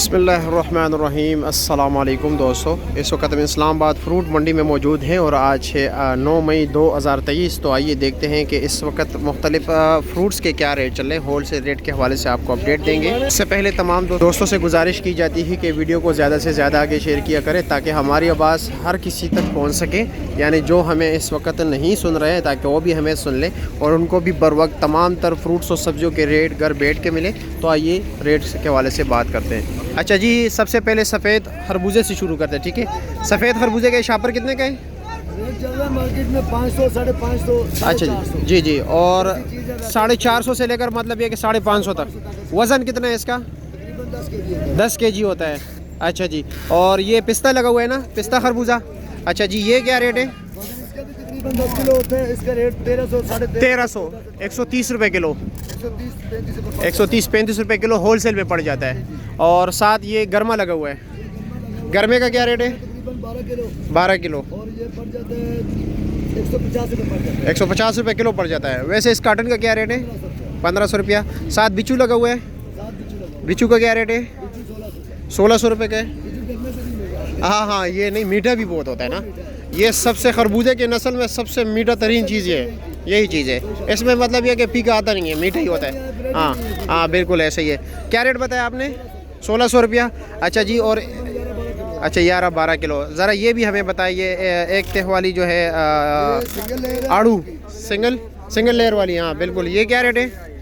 बिस्मिल्लाहिर्रहमानिर्रहीम। अस्सलाम वालेकुम दोस्तों, इस वक्त हम इस्लामाबाद फ्रूट मंडी में मौजूद हैं और आज है 9 मई 2023। तो आइए देखते हैं कि इस वक्त मुख्तलिफ फ़्रूट्स के क्या रेट चल रहे हैं। होल सेल रेट के हवाले से आपको अपडेट देंगे। इससे पहले तमाम दोस्तों से गुजारिश की जाती है कि वीडियो को ज़्यादा से ज़्यादा आगे शेयर किया करें ताकि हमारी आवाज़ हर किसी तक पहुँच सके, यानी जो हमें इस वक्त नहीं सुन रहे हैं ताकि वो भी हमें सुन लें और उनको भी बर वक्त तमाम तर फ्रूट्स और सब्जियों के रेट घर बैठ के मिले। तो आइए रेट के हवाले से बात करते हैं। अच्छा जी, सबसे पहले सफ़ेद खरबूजे से शुरू करते हैं, ठीक है। सफ़ेद खरबूजे का शापर कितने का है? रेट चल रहा है मार्केट में 500, 550। अच्छा जी जी, और 450 से लेकर मतलब ये कि 550 तक। वज़न कितना है इसका? तकरीबन 10 kg होता है। अच्छा जी, और ये पिस्ता लगा हुआ है ना, पिस्ता खरबूजा। अच्छा जी, ये क्या रेट है? इसका भी तकरीबन 10 किलो होता है। इसका रेट 1300, 1300, 130 रुपये किलो। 130-35 रुपये किलो होल सेल में पड़ जाता है। और साथ ये गरमा लगा हुआ है। गरमे का क्या रेट है? तकरीबन 12 किलो। 12 किलो और ये पड़ जाता है 150 रुपये पड़ जाता है। 150 रुपये किलो पड़ जाता है। वैसे इस कार्टन का क्या रेट है? 1500 रुपया। साथ बिचू लगा हुआ है। बिचू का क्या रेट है? 1600 रुपये का है। हाँ हाँ, ये नहीं, मीठा भी बहुत होता है ना। ये सबसे खरबूजे के नस्ल में सबसे मीठा तरीन चीज़ है, यही चीज़ है। इसमें मतलब ये कि पीका आता नहीं है, मीठा ही होता है। हाँ हाँ, बिल्कुल ऐसे ही है। क्या रेट बताया आपने? 1600 रुपया। अच्छा जी, और अच्छा 11-12 किलो। ज़रा ये भी हमें बताइए, एक तह वाली जो है आड़ू, सिंगल लेयर वाली। हाँ बिल्कुल, ये क्या रेट है?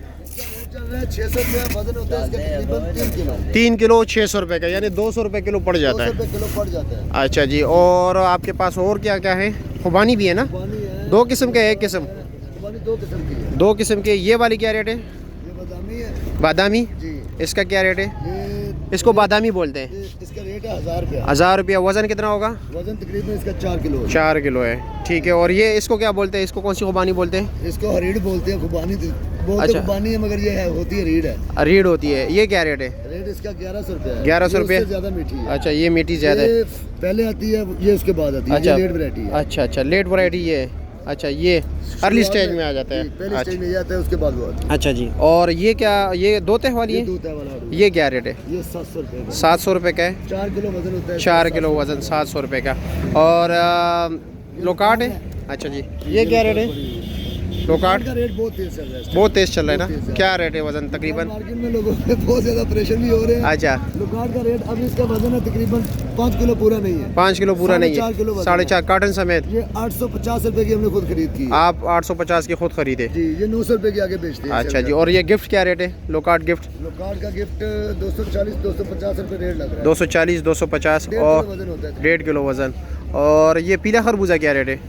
600 रुपया वजन होता है इसका, तकरीबन 3 किलो। 3 किलो 600 रुपये का, यानी 200 रुपये किलो पड़ जाता है। 200 रुपये किलो पड़ जाता है। अच्छा जी, और आपके पास और क्या क्या है? खुबानी भी है ना? पानी है 2 किस्म के, एक किस्म? पानी 2 किस्म की है। 2 किस्म के। ये वाली क्या रेट है? ये बादामी है बादामी। जी। इसका क्या रेट है? ये इसको बादामी बोलते हैं। इसका रेट है 1000 रुपया। 1000 रुपया। वज़न कितना होगा? वजन तकरीबन इसका 4 किलो है। 4 किलो है, ठीक है। और ये इसको क्या बोलते हैं? इसको कौन सी खुबानी बोलते हैं? इसको हरीड़ बोलते हैं, खुबानी बोलते अच्छा। खुबानी है, मगर ये है होती है रीढ़ है। रीढ़ होती है। ये क्या रेट है? रेट इसका 1100 रुपया है। 1100 रुपये। इससे ज़्यादा मीठी है। अच्छा, ये मीठी ज़्यादा है। ये पहले आती है, ये उसके बाद आती है। अच्छा, ये लेट वैरायटी है। अच्छा अच्छा, लेट वैरायटी ये है। अच्छा, ये अर्ली स्टेज में आ जाता है। पहले स्टेज में ये आता है, उसके बाद वो आता है। अच्छा जी, और ये क्या, ये 2 तह वाली है? 2 तह वाला आड़ू। ये क्या रेट है? ये 700 रुपये 700 रुपये का है। 4 किलो वजन होता है। 4 किलो वज़न 700 रुपये का। और लोकाट है। अच्छा जी, ये क्या रेट है? लोकाट का रेट बहुत तेज चल रहा है। बहुत तेज़ चल रहा है ना। क्या रेट है वज़न तकरीबन? मार्केट में लोगों में बहुत ज़्यादा परेशान भी हो रहे हैं। अच्छा, लुकाट का रेट अभी इसका वजन है तकरीबन 5 किलो पूरा नहीं है। 5 किलो पूरा नहीं 4.5 किलो है। वज़न 4.5 कार्टन समेत। ये 850 रुपए की हमने खुद खरीद की। आप 850 की खुद खरीदे? जी, ये 900 रुपए के आगे बेचते हैं। अच्छा जी, और ये गिफ्ट क्या रेट है? Loquat gift? लुकाट का गिफ्ट 240, 250 रुपए रेट लग रहा है। 240, 250 1.5 और किलो वजन होता है। 1.5 किलो वज़न। और ये पीला खरबूजा क्या रेट है?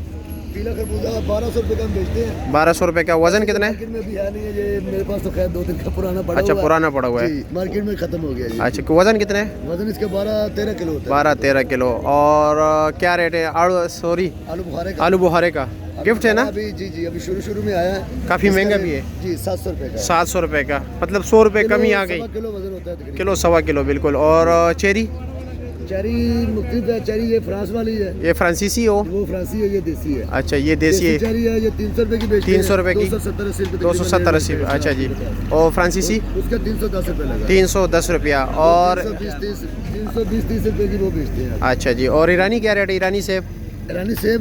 पीला खरबूजा 1200 रुपए का हम बेचते हैं। 1200 रुपये का। वज़न कितना है? मार्केट में भी है नहीं है, ये मेरे पास तो खैर 2 दिन का पुराना पड़ा अच्छा, हुआ है। पुराना पड़ा हुआ है। जी, मार्केट में खत्म हो गया ये। अच्छा, वज़न कितना है? वजन इसका 12-13 किलो होता है। 12-13 किलो। और क्या रेट है आलू बुखारे का। आलू बुखारे का गिफ्ट है ना? अभी जी जी, अभी शुरू में आया है। काफ़ी इसका महंगा रेट- भी है जी, 700 रुपए का। 700 रुपये का, मतलब 100 रुपये कमी आ गई। किलो वजन होता है तकरीबन। किलो 1.25 किलो बिल्कुल। और चेरी? चेरी मुख्तलिफ है। चेरी ये फ्रांस वाली है, ये फ्रांसीसी हो? वो फ्रांसी है, ये देसी है। अच्छा, ये देसी है। चेरी है, ये 300 रुपए की बेचते हैं। 300 रुपए की। 270-80 रुपए। 270-80। अच्छा जी, और फ्रांसीसी? उसका 310 रुपए लगा। 310 रुपया। और 320-30 रुपए की वो बेचते हैं। अच्छा जी, और ईरानी क्या रेट है? ईरानी सेब? ईरानी सेब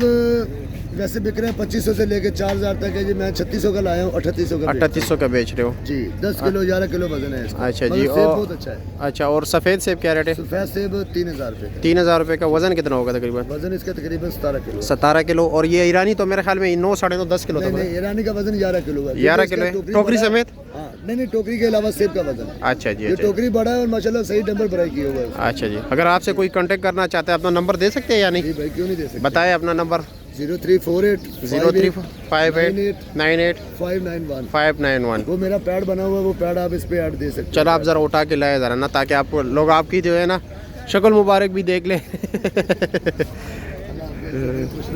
वैसे बिक रहे हैं 2500 से लेके 4000 तक है जी। मैं 3600 का लाया हूँ, 3800 का। 3800 का बेच रहे हो? जी, 10 किलो 11 किलो वजन है इसका। अच्छा जी, मगर सेब और बहुत अच्छा है। अच्छा, और सफ़ेद सेब क्या रेट है? सफेद सेब 3000 रुपए का। 3000 रुपये का। वज़न कितना होगा तकरीबन? वजन इसका तकरीबन 17 किलो। 17 किलो। और ये ईरानी तो मेरे ख्याल में 9, 9.5, 10 किलो नहीं तक है। नहीं, ईरानी का वजन 11 किलो है। 11 किलो है, टोकरी समेत? हाँ, नहीं टोकरी के अलावा सेब का वजन है। अच्छा जी, ये अच्छा टोकरी बड़ा है और माशाल्लाह सही डंबल भराई की हुआ है। अच्छा जी। अगर आपसे कोई कांटेक्ट करना चाहता है, अपना नंबर दे सकते हैं या नहीं? जी भाई, क्यों नहीं दे सकते। बताएं अपना नंबर। 0348 0358 98 591। 591। वो मेरा पैड बना हुआ है, वो पैड आप इस पे ऐड दे सकते चलो आप ज़रा उठा के लाए ज़रा ना, ताकि आप लोग आपकी जो है ना शक्ल मुबारक भी देख लें।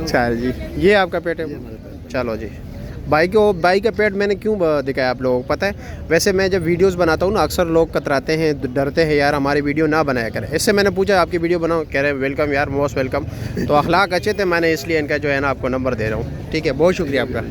चल जी, ये आपका पेट है? चलो जी। बाइक का पेट मैंने क्यों दिखाया आप लोगों को पता है? वैसे मैं जब वीडियोस बनाता हूँ ना, अक्सर लोग कतराते हैं, डरते हैं, यार हमारी वीडियो ना बनाया करें। इससे मैंने पूछा आपकी वीडियो बनाओ, कह रहे वेलकम यार, मोस्ट वेलकम। तो अखलाक अच्छे थे, मैंने इसलिए इनका जो है ना आपको नंबर दे रहा हूँ। ठीक है, बहुत शुक्रिया आपका।